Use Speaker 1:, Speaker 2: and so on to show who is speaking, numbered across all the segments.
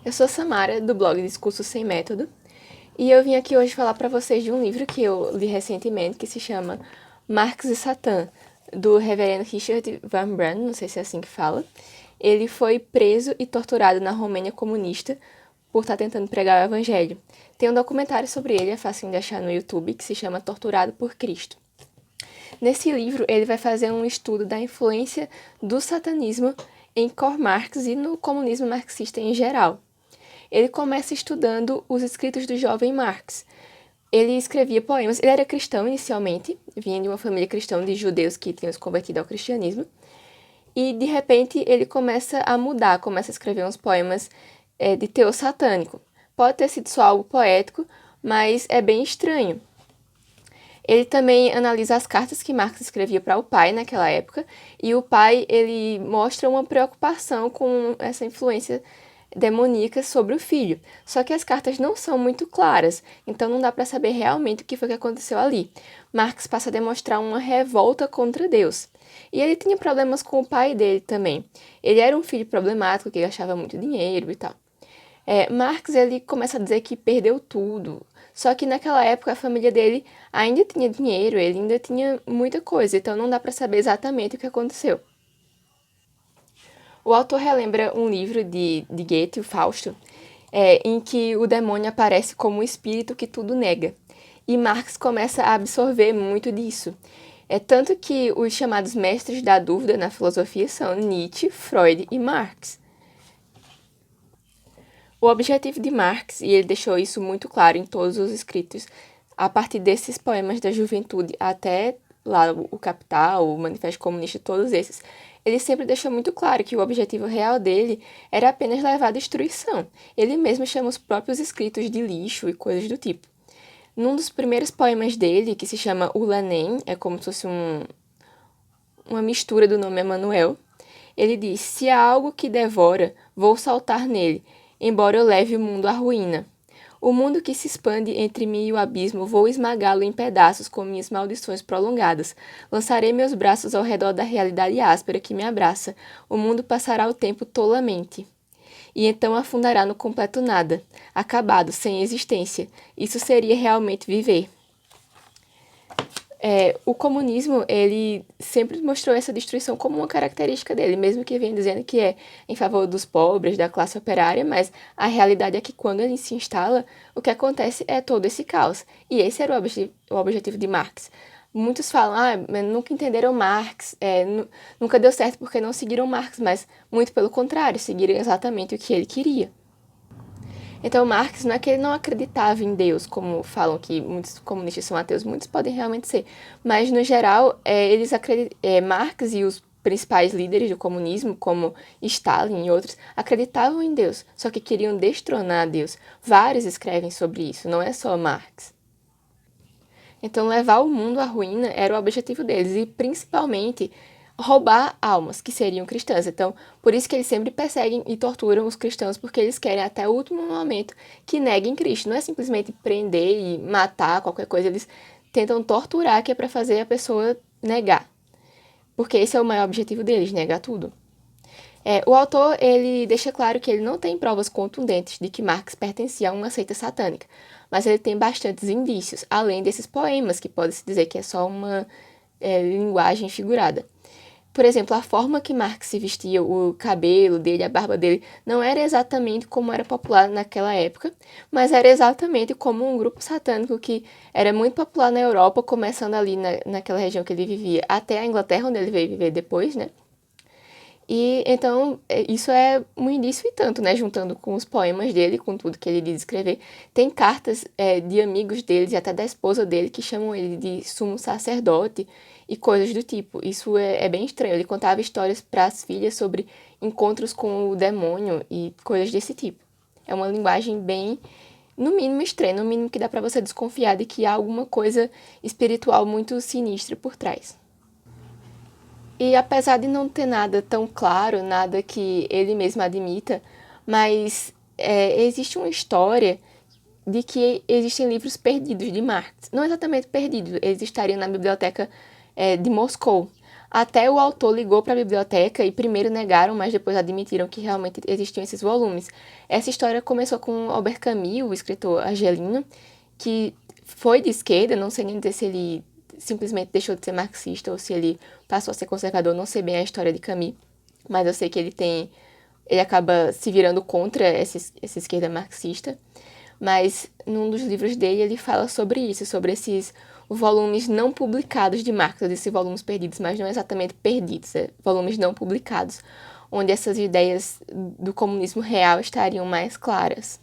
Speaker 1: Eu sou Samara, do blog Discurso Sem Método, e eu vim aqui hoje falar para vocês de um livro que eu li recentemente, que se chama Marx e Satã, do reverendo Richard Van Brand, não sei se é assim que fala. Ele foi preso e torturado na Romênia comunista por estar tentando pregar o evangelho. Tem um documentário sobre ele, é fácil de achar no YouTube, que se chama Torturado por Cristo. Nesse livro, ele vai fazer um estudo da influência do satanismo em Karl Marx e no comunismo marxista em geral. Ele começa estudando os escritos do jovem Marx. Ele escrevia poemas, ele era cristão inicialmente, vinha de uma família cristã de judeus que tinham se convertido ao cristianismo, e de repente ele começa a mudar, começa a escrever uns poemas de teor satânico. Pode ter sido só algo poético, mas é bem estranho. Ele também analisa as cartas que Marx escrevia para o pai naquela época, e o pai ele mostra uma preocupação com essa influência demoníaca sobre o filho. Só que as cartas não são muito claras, então não dá para saber realmente o que foi que aconteceu ali. Marx passa a demonstrar uma revolta contra Deus. E ele tinha problemas com o pai dele também. Ele era um filho problemático, que gastava muito dinheiro e tal. Marx ele começa a dizer que perdeu tudo. Só que naquela época a família dele ainda tinha dinheiro, ele ainda tinha muita coisa, então não dá para saber exatamente o que aconteceu. O autor relembra um livro de Goethe, o Fausto, em que o demônio aparece como um espírito que tudo nega. E Marx começa a absorver muito disso. É tanto que os chamados mestres da dúvida na filosofia são Nietzsche, Freud e Marx. O objetivo de Marx, e ele deixou isso muito claro em todos os escritos, a partir desses poemas da juventude até lá o Capital, o Manifesto Comunista, todos esses, ele sempre deixou muito claro que o objetivo real dele era apenas levar à destruição. Ele mesmo chama os próprios escritos de lixo e coisas do tipo. Num dos primeiros poemas dele, que se chama O Lenin, é como se fosse uma mistura do nome Emanuel, ele diz: se há algo que devora, vou saltar nele, embora eu leve o mundo à ruína. O mundo que se expande entre mim e o abismo, vou esmagá-lo em pedaços com minhas maldições prolongadas. Lançarei meus braços ao redor da realidade áspera que me abraça. O mundo passará o tempo tolamente. E então afundará no completo nada, acabado, sem existência. Isso seria realmente viver. O comunismo, ele sempre mostrou essa destruição como uma característica dele, mesmo que venha dizendo que é em favor dos pobres, da classe operária, mas a realidade é que quando ele se instala, o que acontece é todo esse caos. E esse era o objetivo de Marx. Muitos falam, mas nunca entenderam Marx, nunca deu certo porque não seguiram Marx, mas muito pelo contrário, seguiram exatamente o que ele queria. Então, Marx não é que ele não acreditava em Deus, como falam que muitos comunistas são ateus, muitos podem realmente ser. Mas, no geral, Marx e os principais líderes do comunismo, como Stalin e outros, acreditavam em Deus, só que queriam destronar Deus. Vários escrevem sobre isso, não é só Marx. Então, levar o mundo à ruína era o objetivo deles, e principalmente roubar almas que seriam cristãs. Então, por isso que eles sempre perseguem e torturam os cristãos, porque eles querem até o último momento que neguem Cristo. Não é simplesmente prender e matar qualquer coisa, eles tentam torturar, que é para fazer a pessoa negar. Porque esse é o maior objetivo deles, negar tudo. O autor ele deixa claro que ele não tem provas contundentes de que Marx pertencia a uma seita satânica, mas ele tem bastantes indícios, além desses poemas, que pode-se dizer que é só uma linguagem figurada. Por exemplo, a forma que Marx se vestia, o cabelo dele, a barba dele, não era exatamente como era popular naquela época, mas era exatamente como um grupo satânico que era muito popular na Europa, começando ali naquela região que ele vivia, até a Inglaterra, onde ele veio viver depois, né? E então, isso é um indício e tanto, né? Juntando com os poemas dele, com tudo que ele diz escrever. Tem cartas de amigos dele e até da esposa dele que chamam ele de sumo sacerdote e coisas do tipo. Isso é bem estranho. Ele contava histórias para as filhas sobre encontros com o demônio e coisas desse tipo. É uma linguagem bem, no mínimo, estranha, no mínimo que dá para você desconfiar de que há alguma coisa espiritual muito sinistra por trás. E apesar de não ter nada tão claro, nada que ele mesmo admita, mas existe uma história de que existem livros perdidos de Marx. Não exatamente perdidos, eles estariam na biblioteca de Moscou. Até o autor ligou para a biblioteca e primeiro negaram, mas depois admitiram que realmente existiam esses volumes. Essa história começou com Albert Camus, o escritor argelino, que foi de esquerda, não sei nem dizer se ele simplesmente deixou de ser marxista ou se ele passou a ser conservador, não sei bem a história de Camus, mas eu sei que ele acaba se virando contra essa esquerda marxista. Mas num dos livros dele ele fala sobre isso, sobre esses volumes não publicados de Marx, esses volumes perdidos, mas não exatamente perdidos, volumes não publicados, onde essas ideias do comunismo real estariam mais claras.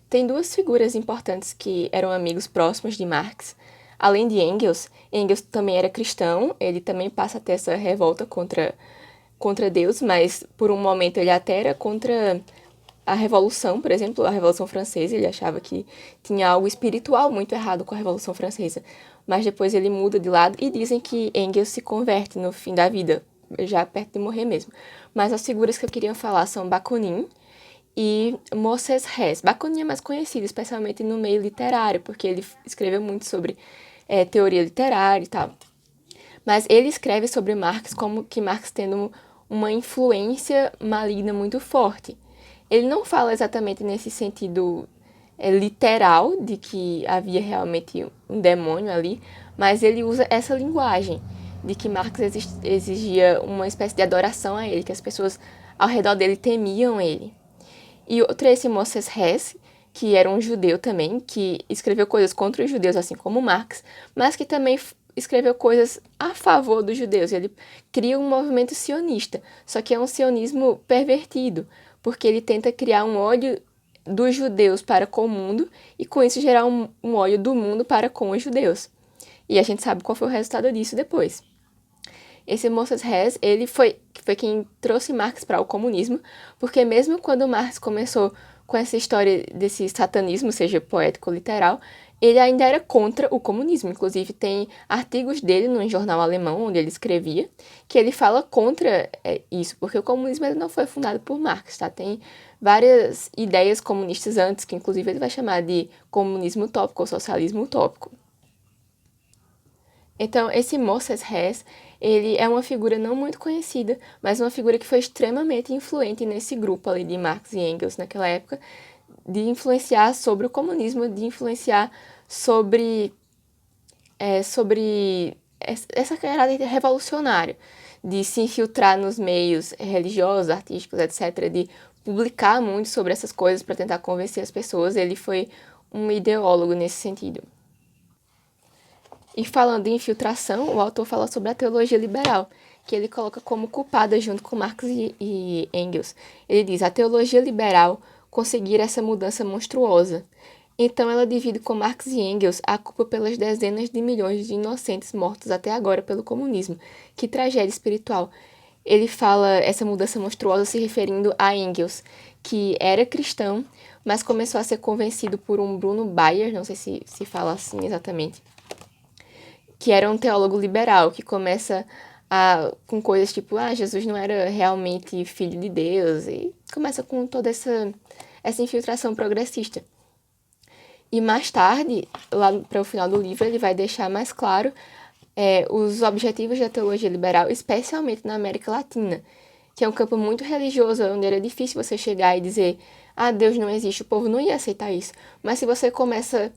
Speaker 1: Tem duas figuras importantes que eram amigos próximos de Marx, além de Engels. Engels também era cristão, ele também passa a ter essa revolta contra Deus, mas por um momento ele até era contra a Revolução, por exemplo, a Revolução Francesa. Ele achava que tinha algo espiritual muito errado com a Revolução Francesa, mas depois ele muda de lado e dizem que Engels se converte no fim da vida, já perto de morrer mesmo. Mas as figuras que eu queria falar são Bakunin e Moses Hess. Bakunin é mais conhecido, especialmente no meio literário, porque ele escreveu muito sobre teoria literária e tal. Mas ele escreve sobre Marx como que Marx tendo uma influência maligna muito forte. Ele não fala exatamente nesse sentido literal de que havia realmente um demônio ali, mas ele usa essa linguagem de que Marx exigia uma espécie de adoração a ele, que as pessoas ao redor dele temiam ele. E outro é esse Moses Hess, que era um judeu também, que escreveu coisas contra os judeus, assim como Marx, mas que também escreveu coisas a favor dos judeus. Ele cria um movimento sionista, só que é um sionismo pervertido, porque ele tenta criar um ódio dos judeus para com o mundo e com isso gerar um ódio do mundo para com os judeus. E a gente sabe qual foi o resultado disso depois. Esse Moses Hess, ele foi quem trouxe Marx para o comunismo, porque mesmo quando Marx começou com essa história desse satanismo, seja poético ou literal, ele ainda era contra o comunismo. Inclusive, tem artigos dele num jornal alemão, onde ele escrevia, que ele fala contra isso, porque o comunismo ele não foi fundado por Marx, tá? Tem várias ideias comunistas antes, que inclusive ele vai chamar de comunismo utópico ou socialismo utópico. Então, esse Moses Hess, ele é uma figura não muito conhecida, mas uma figura que foi extremamente influente nesse grupo ali de Marx e Engels naquela época, de influenciar sobre o comunismo, de influenciar sobre essa caráter revolucionário, de se infiltrar nos meios religiosos, artísticos, etc., de publicar muito sobre essas coisas para tentar convencer as pessoas. Ele foi um ideólogo nesse sentido. E falando em infiltração, o autor fala sobre a teologia liberal, que ele coloca como culpada junto com Marx e Engels. Ele diz: a teologia liberal conseguira essa mudança monstruosa. Então ela divide com Marx e Engels a culpa pelas dezenas de milhões de inocentes mortos até agora pelo comunismo. Que tragédia espiritual. Ele fala essa mudança monstruosa se referindo a Engels, que era cristão, mas começou a ser convencido por um Bruno Bayer, não sei se fala assim exatamente, que era um teólogo liberal, que começa com coisas tipo, Jesus não era realmente filho de Deus, e começa com toda essa infiltração progressista. E mais tarde, lá para o final do livro, ele vai deixar mais claro os objetivos da teologia liberal, especialmente na América Latina, que é um campo muito religioso, onde era difícil você chegar e dizer, Deus não existe, o povo não ia aceitar isso. Mas se você começa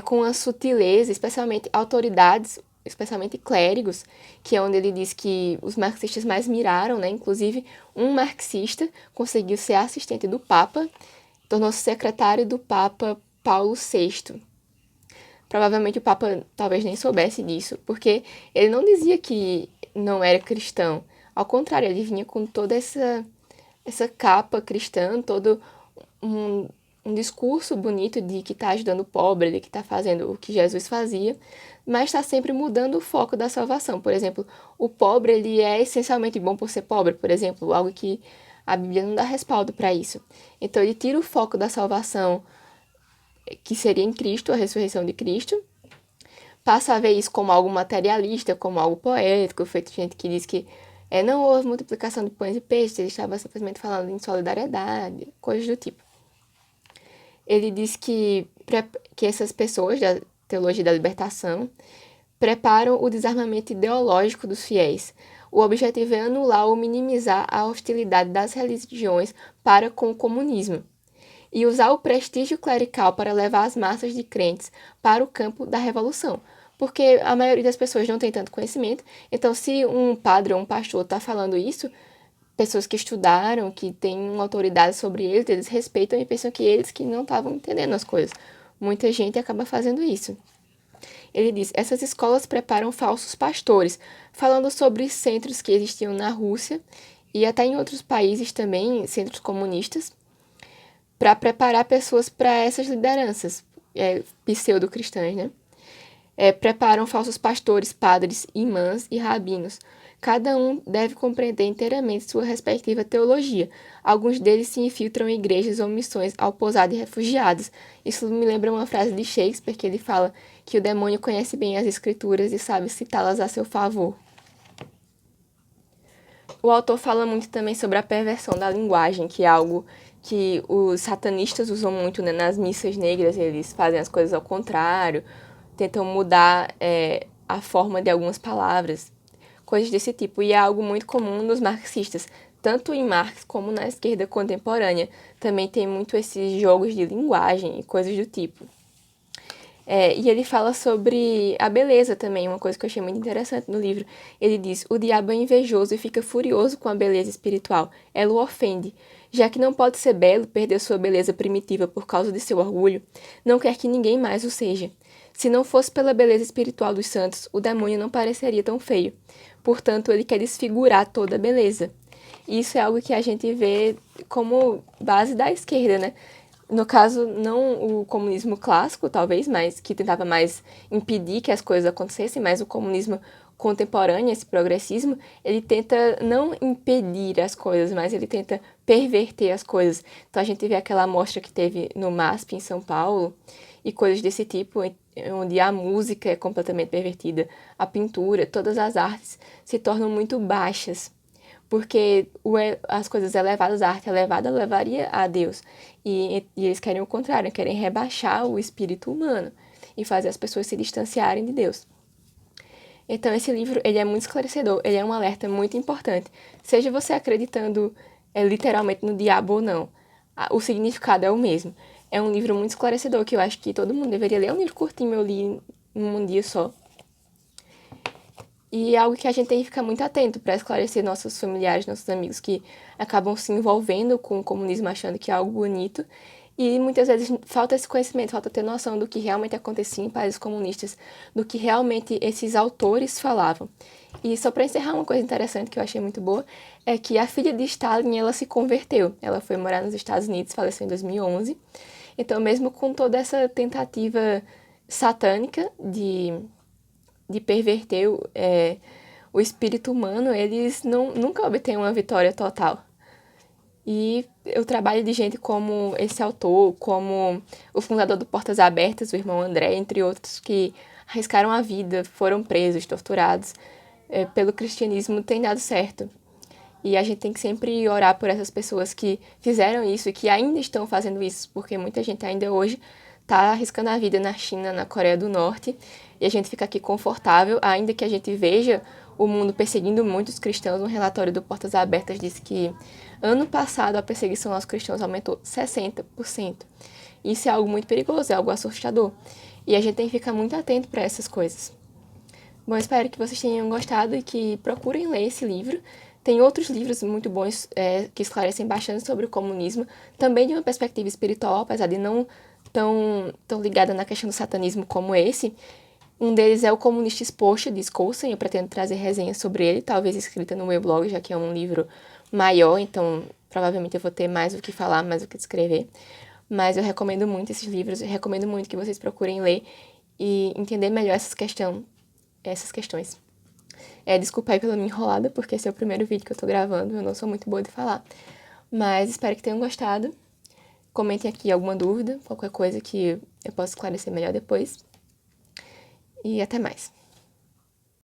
Speaker 1: com a sutileza, especialmente autoridades, especialmente clérigos, que é onde ele diz que os marxistas mais miraram, né? Inclusive, um marxista conseguiu ser assistente do Papa, tornou-se secretário do Papa Paulo VI. Provavelmente o Papa talvez nem soubesse disso, porque ele não dizia que não era cristão. Ao contrário, ele vinha com toda essa capa cristã, todo um discurso bonito de que está ajudando o pobre, de que está fazendo o que Jesus fazia, mas está sempre mudando o foco da salvação. Por exemplo, o pobre ele é essencialmente bom por ser pobre, por exemplo, algo que a Bíblia não dá respaldo para isso. Então ele tira o foco da salvação, que seria em Cristo, a ressurreição de Cristo, passa a ver isso como algo materialista, como algo poético, feito gente que diz que não houve multiplicação de pães e peixes, ele estava simplesmente falando em solidariedade, coisas do tipo. Ele diz que essas pessoas da teologia da libertação preparam o desarmamento ideológico dos fiéis. O objetivo é anular ou minimizar a hostilidade das religiões para com o comunismo e usar o prestígio clerical para levar as massas de crentes para o campo da revolução. Porque a maioria das pessoas não tem tanto conhecimento, então se um padre ou um pastor está falando isso, pessoas que estudaram, que têm uma autoridade sobre eles, eles respeitam e pensam que eles que não estavam entendendo as coisas. Muita gente acaba fazendo isso. Ele diz: essas escolas preparam falsos pastores, falando sobre centros que existiam na Rússia e até em outros países também, centros comunistas, para preparar pessoas para essas lideranças pseudo-cristãs, né? Preparam falsos pastores, padres, imãs e rabinos. Cada um deve compreender inteiramente sua respectiva teologia. Alguns deles se infiltram em igrejas ou missões ao pousar de refugiados. Isso me lembra uma frase de Shakespeare, que ele fala que o demônio conhece bem as escrituras e sabe citá-las a seu favor. O autor fala muito também sobre a perversão da linguagem, que é algo que os satanistas usam muito, né? Nas missas negras, eles fazem as coisas ao contrário, tentam mudar a forma de algumas palavras, coisas desse tipo. E é algo muito comum nos marxistas, tanto em Marx como na esquerda contemporânea. Também tem muito esses jogos de linguagem e coisas do tipo. E ele fala sobre a beleza também, uma coisa que eu achei muito interessante no livro. Ele diz: o diabo é invejoso e fica furioso com a beleza espiritual. Ela o ofende. Já que não pode ser belo, perdeu sua beleza primitiva por causa de seu orgulho, não quer que ninguém mais o seja. Se não fosse pela beleza espiritual dos santos, o demônio não pareceria tão feio. Portanto, ele quer desfigurar toda a beleza. E isso é algo que a gente vê como base da esquerda, né? No caso, não o comunismo clássico, talvez, mas que tentava mais impedir que as coisas acontecessem, mas o comunismo contemporâneo, esse progressismo, ele tenta não impedir as coisas, mas ele tenta perverter as coisas. Então a gente vê aquela amostra que teve no MASP em São Paulo e coisas desse tipo, onde a música é completamente pervertida, a pintura, todas as artes se tornam muito baixas, porque as coisas elevadas, a arte elevada levaria a Deus. E eles querem o contrário, querem rebaixar o espírito humano e fazer as pessoas se distanciarem de Deus. Então esse livro, ele é muito esclarecedor, ele é um alerta muito importante. Seja você acreditando literalmente no diabo ou não, o significado é o mesmo. É um livro muito esclarecedor que eu acho que todo mundo deveria ler. É um livro curtinho, eu li em um dia só. E é algo que a gente tem que ficar muito atento para esclarecer nossos familiares, nossos amigos que acabam se envolvendo com o comunismo achando que é algo bonito. E muitas vezes falta esse conhecimento, falta ter noção do que realmente acontecia em países comunistas, do que realmente esses autores falavam. E só para encerrar, uma coisa interessante que eu achei muito boa é que a filha de Stalin, ela se converteu. Ela foi morar nos Estados Unidos, faleceu em 2011. Então, mesmo com toda essa tentativa satânica de perverter o espírito humano, eles nunca obtêm uma vitória total. E o trabalho de gente como esse autor, como o fundador do Portas Abertas, o irmão André, entre outros, que arriscaram a vida, foram presos, torturados pelo cristianismo, tem dado certo. E a gente tem que sempre orar por essas pessoas que fizeram isso e que ainda estão fazendo isso, porque muita gente ainda hoje está arriscando a vida na China, na Coreia do Norte, e a gente fica aqui confortável, ainda que a gente veja o mundo perseguindo muitos cristãos. Um relatório do Portas Abertas disse que ano passado a perseguição aos cristãos aumentou 60%. Isso é algo muito perigoso, é algo assustador. E a gente tem que ficar muito atento para essas coisas. Bom, espero que vocês tenham gostado e que procurem ler esse livro. Tem outros livros muito bons que esclarecem bastante sobre o comunismo, também de uma perspectiva espiritual, apesar de não tão ligada na questão do satanismo como esse. Um deles é O Comunista Exposto, de Skousen. Eu pretendo trazer resenhas sobre ele, talvez escrita no meu blog, já que é um livro maior, então provavelmente eu vou ter mais o que falar, mais o que escrever. Mas eu recomendo muito esses livros, eu recomendo muito que vocês procurem ler e entender melhor essas questões. Desculpa aí pela minha enrolada, porque esse é o primeiro vídeo que eu tô gravando, eu não sou muito boa de falar. Mas espero que tenham gostado. Comentem aqui alguma dúvida, qualquer coisa que eu possa esclarecer melhor depois. E até mais.